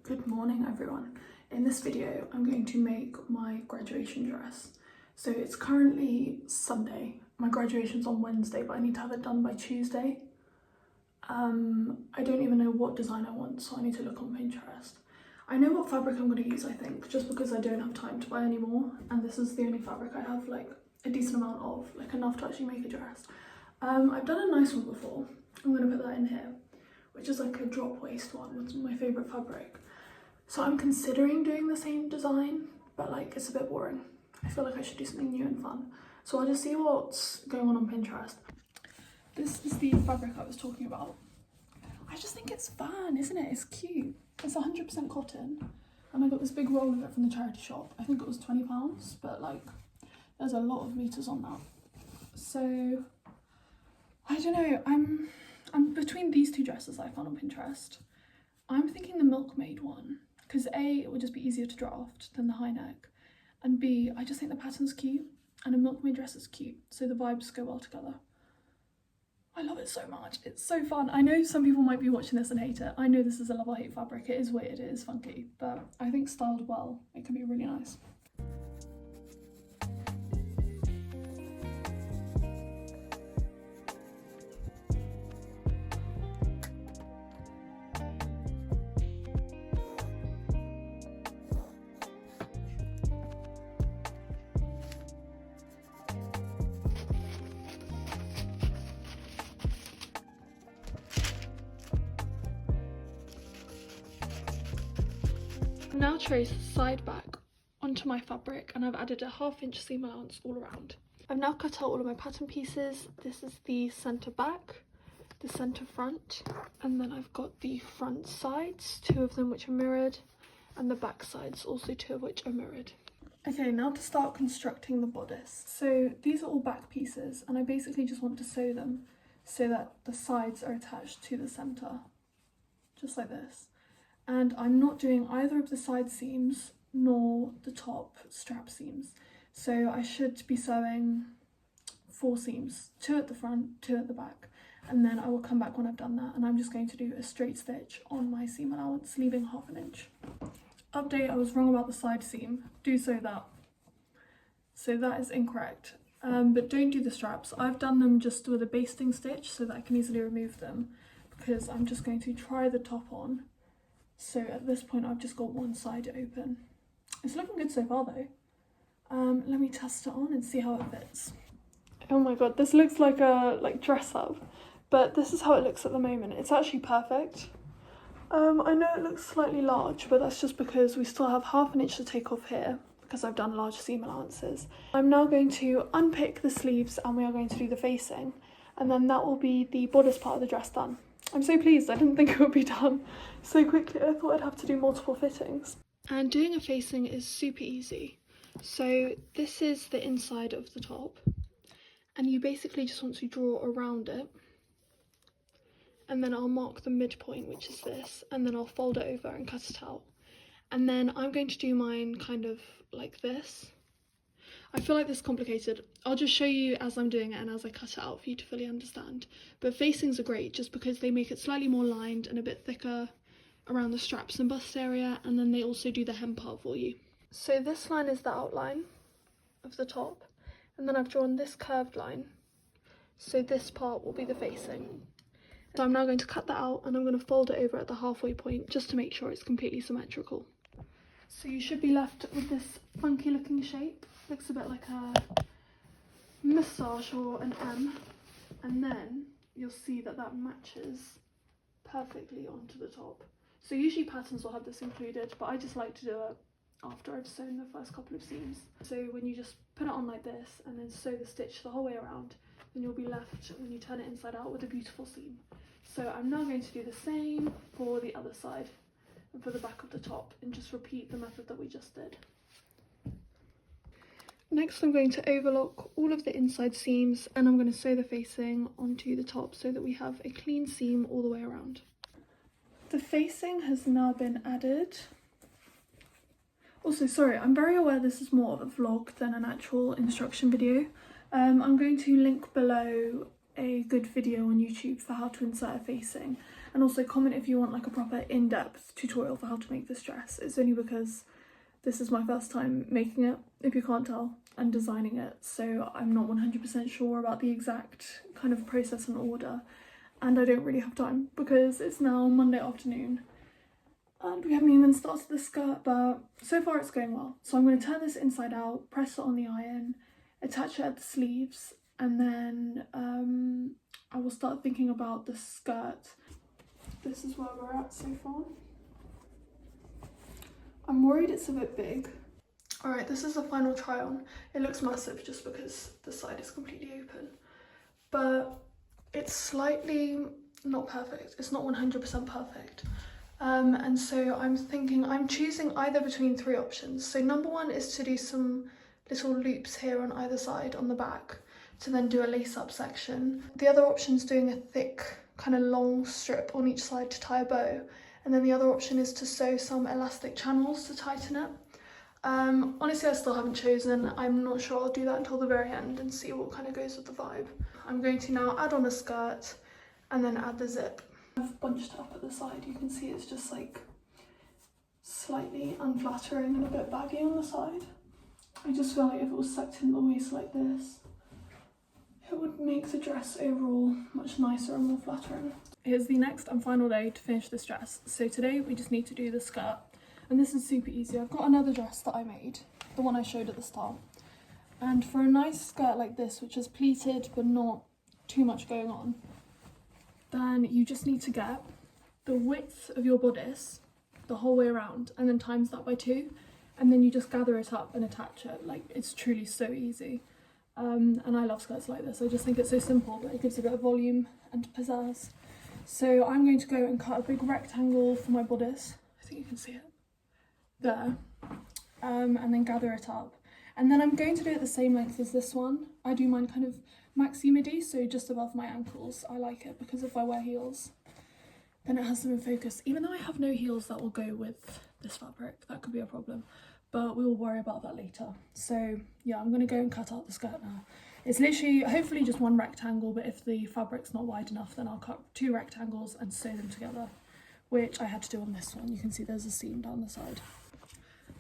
Good morning everyone. In this video I'm going to make my graduation dress. So it's currently Sunday, my graduation's on Wednesday, but I need to have it done by Tuesday. I don't even know what design I want, so I need to look on Pinterest. I know what fabric I'm going to use, I think, just because I don't have time to buy any more, and this is the only fabric I have like a decent amount of, like enough to actually make a dress. I've done a nice one before. I'm going to put that in here, which is like a drop waist one. It's my favourite fabric. So I'm considering doing the same design, but like it's a bit boring. I feel like I should do something new and fun. So I'll just see what's going on Pinterest. This is the fabric I was talking about. I just think it's fun, isn't it? It's cute. It's 100% cotton. And I got this big roll of it from the charity shop. I think it was £20, but like there's a lot of meters on that. So I don't know, I'm between these two dresses I found on Pinterest. I'm thinking the milkmaid one, because A, it would just be easier to draft than the high neck, and B, I just think the pattern's cute, and a milkmaid dress is cute, so the vibes go well together. I love it so much, it's so fun. I know some people might be watching this and hate it. I know this is a love or hate fabric, it is weird, it is funky, but I think styled well, it can be really nice. I've now traced side back onto my fabric and I've added a 1/2 inch seam allowance all around. I've now cut out all of my pattern pieces. This is the centre back, the centre front, and then I've got the front sides, 2 of them which are mirrored, and the back sides, also 2 of which are mirrored. Okay, now to start constructing the bodice. So these are all back pieces and I basically just want to sew them so that the sides are attached to the centre, just like this. And I'm not doing either of the side seams nor the top strap seams. So I should be sewing 4 seams, 2 at the front, 2 at the back, and then I will come back when I've done that and I'm just going to do a straight stitch on my seam allowance, leaving 1/2 inch. Update, I was wrong about the side seam, do sew that. So that is incorrect, but don't do the straps. I've done them just with a basting stitch so that I can easily remove them, because I'm just going to try the top on. So at this point I've just got one side open. It's looking good so far though. Let me test it on and see how it fits. Oh my god, this looks like a dress up, but this is how it looks at the moment. It's actually perfect. I know it looks slightly large, but that's just because we still have 1/2 inch to take off here because I've done large seam allowances. I'm now going to unpick the sleeves and we are going to do the facing, and then that will be the bodice part of the dress done. I'm so pleased, I didn't think it would be done so quickly. I thought I'd have to do multiple fittings. And doing a facing is super easy. So this is the inside of the top, and you basically just want to draw around it, and then I'll mark the midpoint, which is this, and then I'll fold it over and cut it out. And then I'm going to do mine kind of like this. I feel like this is complicated. I'll just show you as I'm doing it and as I cut it out for you to fully understand. But facings are great just because they make it slightly more lined and a bit thicker around the straps and bust area, and then they also do the hem part for you. So this line is the outline of the top, and then I've drawn this curved line. So this part will be the facing. So I'm now going to cut that out and I'm going to fold it over at the halfway point just to make sure it's completely symmetrical. So you should be left with this funky looking shape. Looks a bit like a moustache or an M, and then you'll see that that matches perfectly onto the top. So usually patterns will have this included, but I just like to do it after I've sewn the first couple of seams. So when you just put it on like this and then sew the stitch the whole way around, then you'll be left, when you turn it inside out, with a beautiful seam. So I'm now going to do the same for the other side and for the back of the top, and just repeat the method that we just did. Next I'm going to overlock all of the inside seams and I'm going to sew the facing onto the top so that we have a clean seam all the way around. The facing has now been added. Also, sorry, I'm very aware this is more of a vlog than an actual instruction video. I'm going to link below a good video on YouTube for how to insert a facing, And also comment if you want like a proper in-depth tutorial for how to make this dress. It's only because this is my first time making it, if you can't tell, and designing it, so I'm not 100% sure about the exact kind of process and order, and I don't really have time because it's now Monday afternoon and we haven't even started the skirt, but so far it's going well. So I'm going to turn this inside out, press it on the iron, attach it at the sleeves, and then I will start thinking about the skirt. This is where we're at so far. I'm worried it's a bit big. Alright, this is the final try on. It looks massive just because the side is completely open, but it's slightly not perfect. It's not 100% perfect. And so I'm choosing either between 3 options. So number 1 is to do some little loops here on either side on the back to then do a lace up section. The other option is doing a thick kind of long strip on each side to tie a bow. And then the other option is to sew some elastic channels to tighten it. Honestly, I still haven't chosen. I'm not sure. I'll do that until the very end and see what kind of goes with the vibe. I'm going to now add on a skirt and then add the zip. I've bunched up at the side. You can see it's just like slightly unflattering and a bit baggy on the side. I just feel like if it was sucked in the waist like this, it would make the dress overall much nicer and more flattering. Here's the next and final day to finish this dress. So today we just need to do the skirt, and this is super easy. I've got another dress that I made, the one I showed at the start, and for a nice skirt like this, which is pleated but not too much going on, then you just need to get the width of your bodice the whole way around and then times that by 2, and then you just gather it up and attach it. Like, it's truly so easy. And I love skirts like this. I just think it's so simple, but it gives a bit of volume and pizzazz. So I'm going to go and cut a big rectangle for my bodice. I think you can see it there. And then gather it up. And then I'm going to do it the same length as this one. I do mine kind of maxi midi, so just above my ankles. I like it because if I wear heels, then it has them in focus. Even though I have no heels that will go with this fabric, that could be a problem. But we will worry about that later. So yeah, I'm gonna go and cut out the skirt now. It's literally, hopefully just one rectangle, but if the fabric's not wide enough, then I'll cut 2 rectangles and sew them together, which I had to do on this one. You can see there's a seam down the side.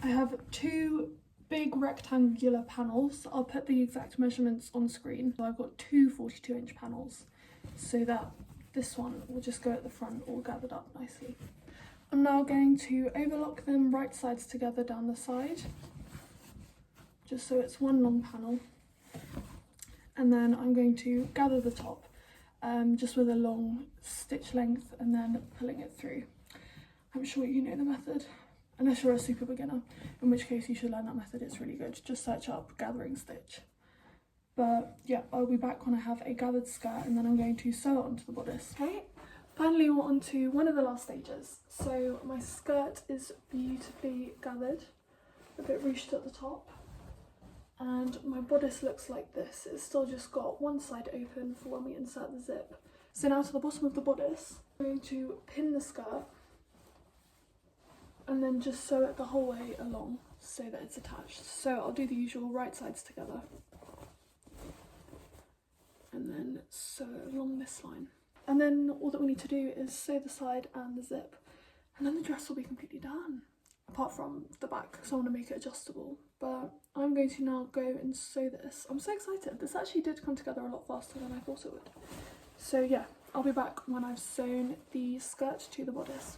I have 2 big rectangular panels. I'll put the exact measurements on screen. So I've got 2 42-inch panels, so that this one will just go at the front all gathered up nicely. I'm now going to overlock them right sides together down the side, just so it's one long panel. And then I'm going to gather the top just with a long stitch length and then pulling it through. I'm sure you know the method, unless you're a super beginner, in which case you should learn that method. It's really good. Just search up gathering stitch. But yeah, I'll be back when I have a gathered skirt, and then I'm going to sew it onto the bodice. Okay, finally we're on to one of the last stages. So my skirt is beautifully gathered, a bit ruched at the top, and my bodice looks like this. It's still just got one side open for when we insert the zip. So now to the bottom of the bodice, I'm going to pin the skirt and then just sew it the whole way along so that it's attached. So I'll do the usual right sides together and then sew it along this line. And then all that we need to do is sew the side and the zip, and then the dress will be completely done. Apart from the back, because I want to make it adjustable. But I'm going to now go and sew this. I'm so excited. This actually did come together a lot faster than I thought it would. So yeah, I'll be back when I've sewn the skirt to the bodice.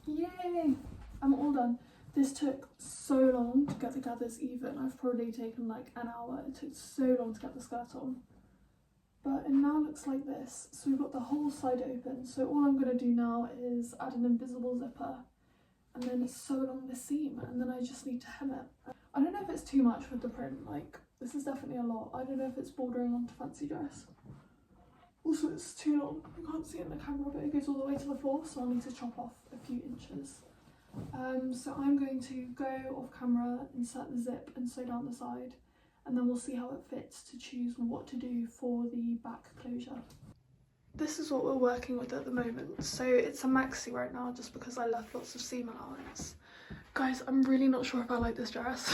Yay! I'm all done. This took so long to get the gathers even. I've probably taken like an hour. It took so long to get the skirt on. But it now looks like this. So we've got the whole side open. So all I'm going to do now is add an invisible zipper and then sew along the seam, and then I just need to hem it. I don't know if it's too much with the print. Like, this is definitely a lot. I don't know if it's bordering onto fancy dress. Also, it's too long. I can't see it in the camera, but it goes all the way to the floor, so I'll need to chop off a few inches. So I'm going to go off camera, insert the zip and sew down the side, and then we'll see how it fits to choose what to do for the back closure. This is what we're working with at the moment. So it's a maxi right now just because I left lots of seam allowance. Guys, I'm really not sure if I like this dress,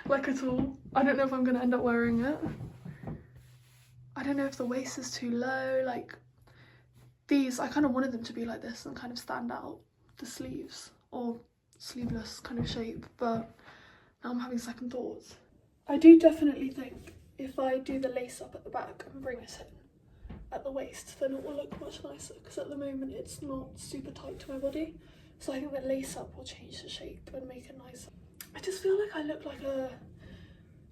like at all. I don't know if I'm going to end up wearing it. I don't know if the waist is too low, like, These, I kind of wanted them to be like this and kind of stand out the sleeves, or sleeveless kind of shape, but now I'm having second thoughts. I do definitely think if I do the lace up at the back and bring it in at the waist, then it will look much nicer, because at the moment it's not super tight to my body. So I think the lace up will change the shape and make it nicer. I just feel like I look like a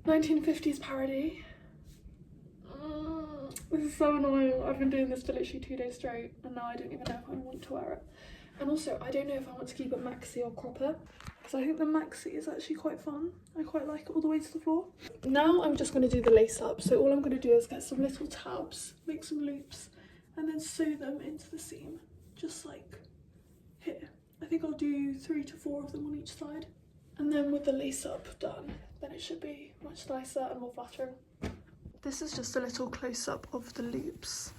1950s parody. This is so annoying. I've been doing this for literally 2 days straight, and now I don't even know if I want to wear it. And also, I don't know if I want to keep it maxi or crop it, because I think the maxi is actually quite fun. I quite like it all the way to the floor. Now I'm just going to do the lace up. So all I'm going to do is get some little tabs, make some loops, and then sew them into the seam, just like here. I think I'll do 3 to 4 of them on each side. And then with the lace up done, then it should be much nicer and more flattering. This is just a little close-up of the loops.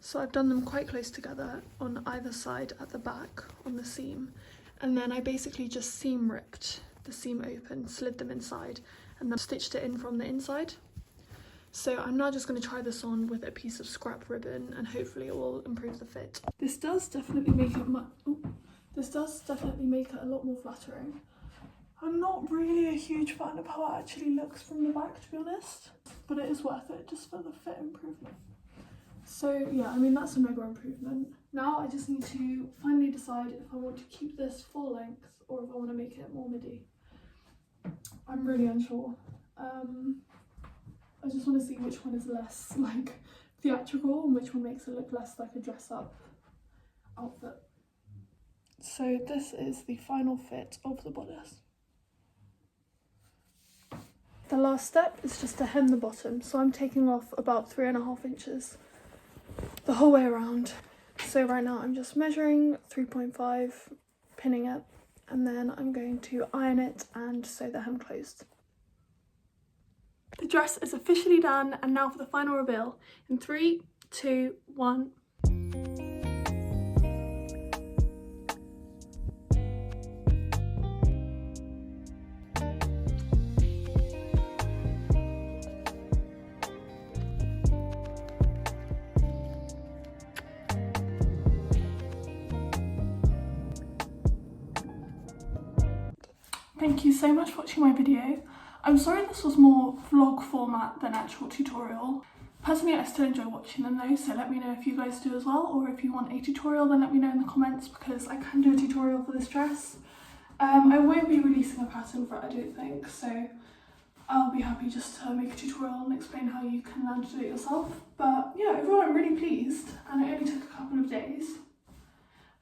So I've done them quite close together on either side at the back on the seam. And then I basically just seam ripped the seam open, slid them inside, and then stitched it in from the inside. So I'm now just going to try this on with a piece of scrap ribbon, and hopefully it will improve the fit. This does definitely make it a lot more flattering. I'm not really a huge fan of how it actually looks from the back, to be honest, but it is worth it just for the fit improvement. So yeah, I mean, that's a mega improvement. Now I just need to finally decide if I want to keep this full length or if I want to make it more midi. I'm really unsure. I just want to see which one is less like theatrical and which one makes it look less like a dress up outfit. So this is the final fit of the bodice. The last step is just to hem the bottom. So I'm taking off about 3.5 inches the whole way around. So right now I'm just measuring 3.5, pinning it, and then I'm going to iron it and sew the hem closed. The dress is officially done, and now for the final reveal. In 3, 2, 1. Thank you so much for watching my video. I'm sorry this was more vlog format than actual tutorial. Personally, I still enjoy watching them though, so let me know if you guys do as well, or if you want a tutorial, then let me know in the comments, because I can do a tutorial for this dress. I won't be releasing a pattern for it, I don't think, so I'll be happy just to make a tutorial and explain how you can learn to do it yourself. But yeah, overall I'm really pleased, and it only took a couple of days.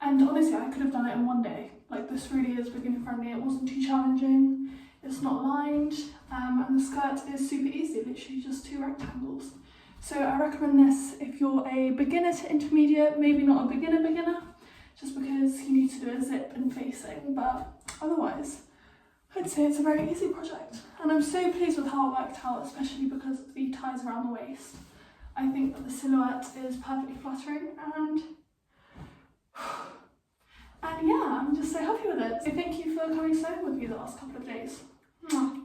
And honestly, I could have done it in 1 day. Like, this really is beginner friendly. It wasn't too challenging. It's not lined, and the skirt is super easy, literally just 2 rectangles. So I recommend this if you're a beginner to intermediate, maybe not a beginner, just because you need to do a zip and facing, but otherwise, I'd say it's a very easy project. And I'm so pleased with how it worked out, especially because of the ties around the waist. I think that the silhouette is perfectly flattering, and yeah, I'm just so happy with it. So thank you for coming sewing with me the last couple of days. Mwah.